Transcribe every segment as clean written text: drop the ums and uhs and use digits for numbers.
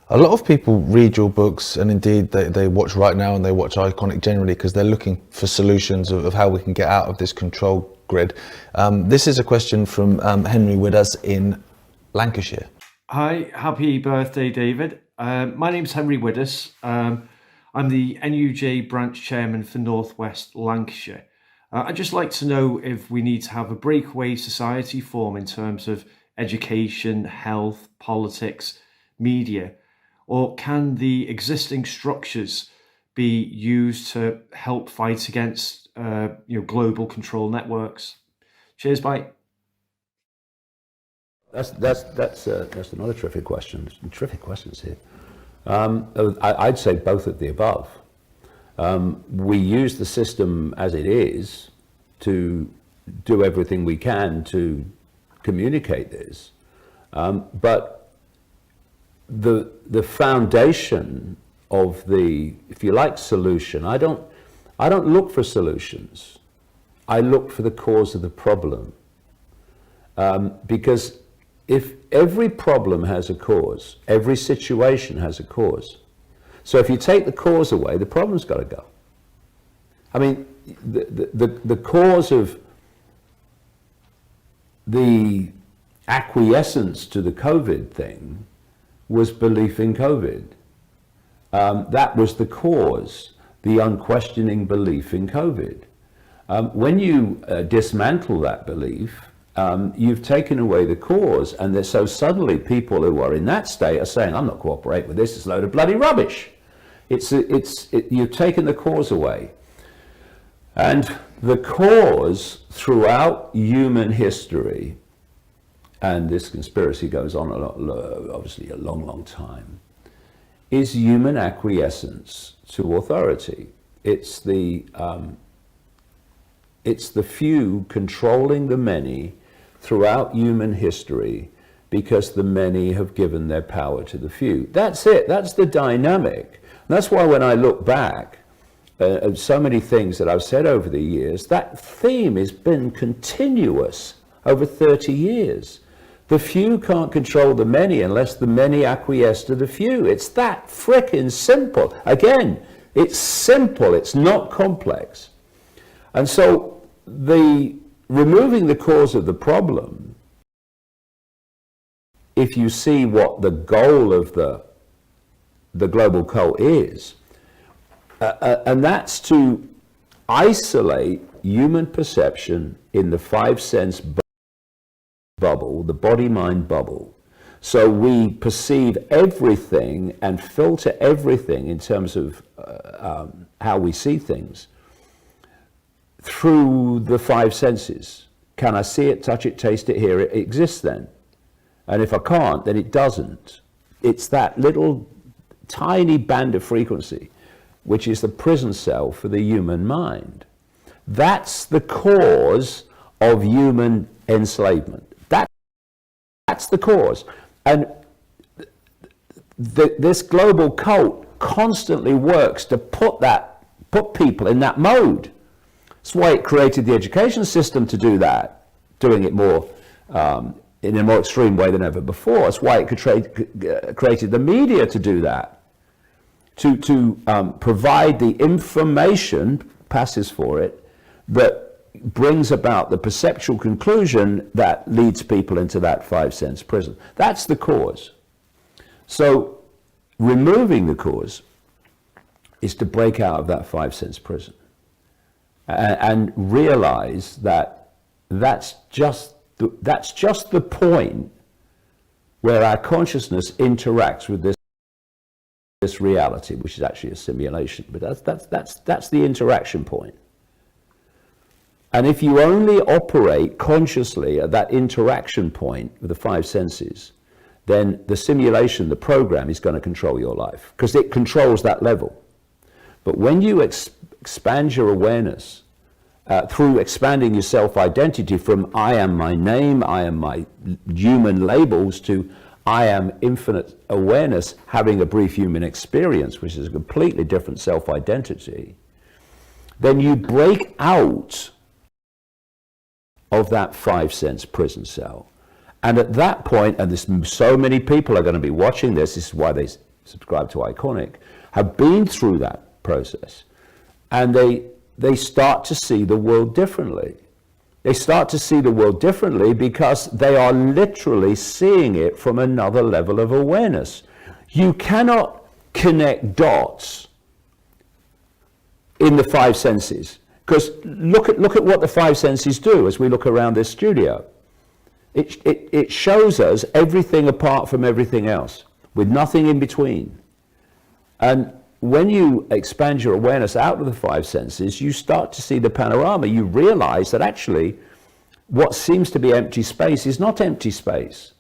A lot of people read your books, and indeed they watch Right Now and they watch Iconic generally because they're looking for solutions of how we can get out of this control grid. This is a question from Henry Widdas in Lancashire. Hi, happy birthday, David. My name's Henry Widdas. I'm the NUJ branch chairman for North West Lancashire. I'd just like to know if we need to have a breakaway society form in terms of education, health, politics, media, or can the existing structures be used to help fight against global control networks? Cheers, bye. That's another terrific question. Terrific questions here. I'd say both of the above. We use the system as it is to do everything we can to communicate this, but the foundation of the, if you like, solution. I don't look for solutions. I look for the cause of the problem, because if every problem has a cause, every situation has a cause. So if you take the cause away, the problem's got to go. I mean, the cause of the acquiescence to the COVID thing was belief in COVID. That was the cause, the unquestioning belief in COVID. When you dismantle that belief, you've taken away the cause, and so suddenly people who are in that state are saying, I'm not cooperating with this, it's a load of bloody rubbish. You've taken the cause away. And the cause throughout human history, and this conspiracy goes on obviously a long time, is human acquiescence to authority. It's the few controlling the many throughout human history because the many have given their power to the few. That's it. That's the dynamic. And that's why when I look back at so many things that I've said over the years, that theme has been continuous over 30 years. The few can't control the many unless the many acquiesce to the few. It's that frickin' simple. Again, it's simple. It's not complex. And so removing the cause of the problem, if you see what the goal of the global cult is, and that's to isolate human perception in the 5 sense bubble, the body-mind bubble. So we perceive everything and filter everything in terms of how we see things through the 5 senses. Can I see it, touch it, taste it, hear it? It exists then. And if I can't, then it doesn't. It's that little tiny band of frequency, which is the prison cell for the human mind. That's the cause of human enslavement. That's the cause. And this global cult constantly works to put people in that mode. That's why it created the education system to do that, doing it more in a more extreme way than ever before. That's why it created the media to do that, to provide the information, passes for it, that brings about the perceptual conclusion that leads people into that 5 sense prison. That's the cause. So removing the cause is to break out of that 5 sense prison and realize that that's just the point where our consciousness interacts with this reality, which is actually a simulation. But that's the interaction point. And if you only operate consciously at that interaction point with the 5 senses, then the simulation, the program, is going to control your life because it controls that level. But when you expand your awareness through expanding your self-identity from I am my name, I am my human labels, to I am infinite awareness, having a brief human experience, which is a completely different self-identity, then you break out of that 5 sense prison cell. And at that point, and there's so many people are going to be watching this is why they subscribe to Iconic, have been through that process, and they start to see the world differently. They start to see the world differently because they are literally seeing it from another level of awareness. You cannot connect dots in the five senses, because look at what the five senses do as we look around this studio. It shows us everything apart from everything else, with nothing in between. And when you expand your awareness out of the five senses, you start to see the panorama. You realize that actually what seems to be empty space is not empty space.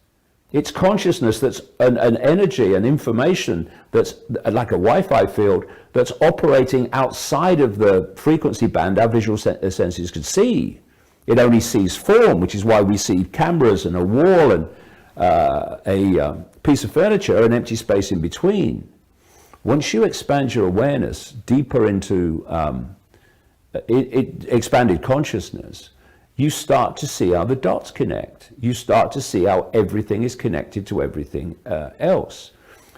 It's consciousness that's an energy, an information that's like a Wi-Fi field that's operating outside of the frequency band our visual senses could see. It only sees form, which is why we see cameras and a wall and a piece of furniture and empty space in between. Once you expand your awareness deeper into expanded consciousness, you start to see how the dots connect. You start to see how everything is connected to everything else.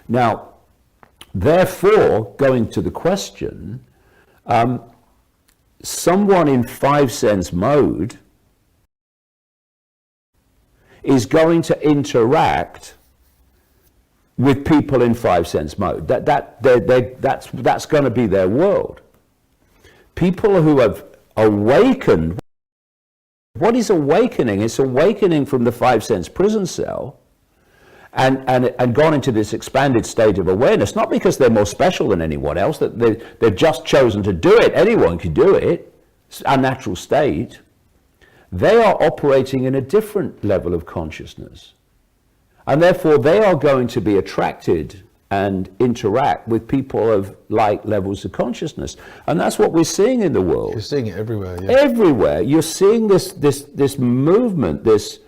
Now, therefore, going to the question, someone in five sense mode is going to interact with people in five sense mode. That's going to be their world. People who have awakened. What is awakening? It's awakening from the five sense prison cell and gone into this expanded state of awareness, not because they're more special than anyone else, that they've just chosen to do it. Anyone can do it. It's our natural state. They are operating in a different level of consciousness. And therefore, they are going to be attracted and interact with people of like levels of consciousness. And that's what we're seeing in the world. You're seeing it everywhere. Yeah. Everywhere. You're seeing this movement, this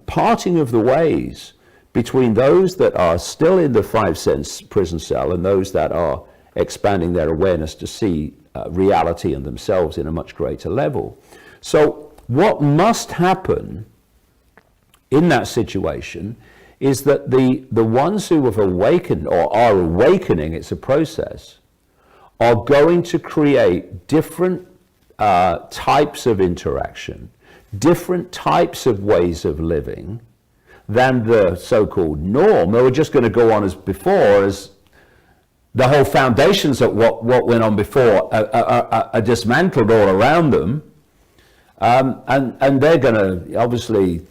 parting of the ways between those that are still in the five sense prison cell and those that are expanding their awareness to see reality and themselves in a much greater level. So what must happen in that situation is that the ones who have awakened or are awakening, it's a process, are going to create different types of interaction, different types of ways of living than the so-called norm. They were just going to go on as before, as the whole foundations of what went on before are dismantled all around them. And they're going to obviously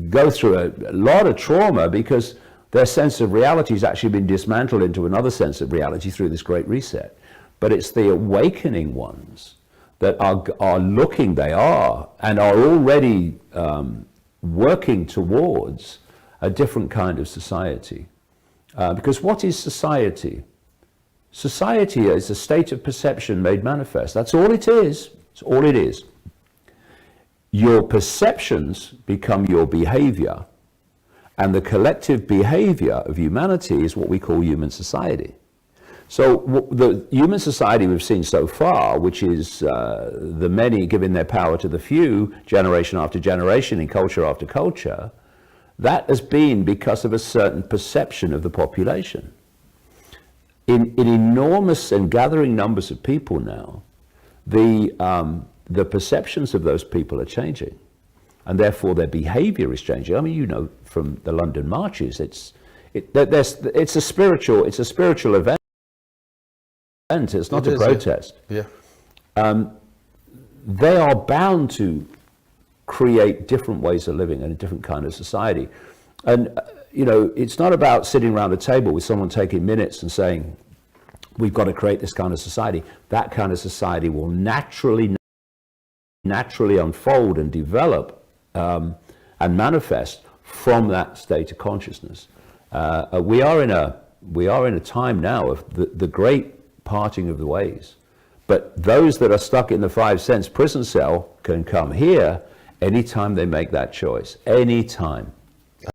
go through a lot of trauma because their sense of reality has actually been dismantled into another sense of reality through this great reset. But it's the awakening ones that are looking, they are, and are already working towards a different kind of society. Because what is society? Society is a state of perception made manifest. That's all it is. It's all it is. Your perceptions become your behavior, and the collective behavior of humanity is what we call human society. So the human society we've seen so far, which is the many giving their power to the few, generation after generation, in culture after culture, that has been because of a certain perception of the population. In enormous and gathering numbers of people now, the perceptions of those people are changing, and therefore their behavior is changing. I mean, you know, from the London marches, it's a spiritual event. It's not a protest. Yeah. They are bound to create different ways of living and a different kind of society. And you know, it's not about sitting around a table with someone taking minutes and saying, we've got to create this kind of society. That kind of society will naturally unfold and develop and manifest from that state of consciousness. We are in a time now of the great parting of the ways. But those that are stuck in the five sense prison cell can come here anytime they make that choice. Anytime.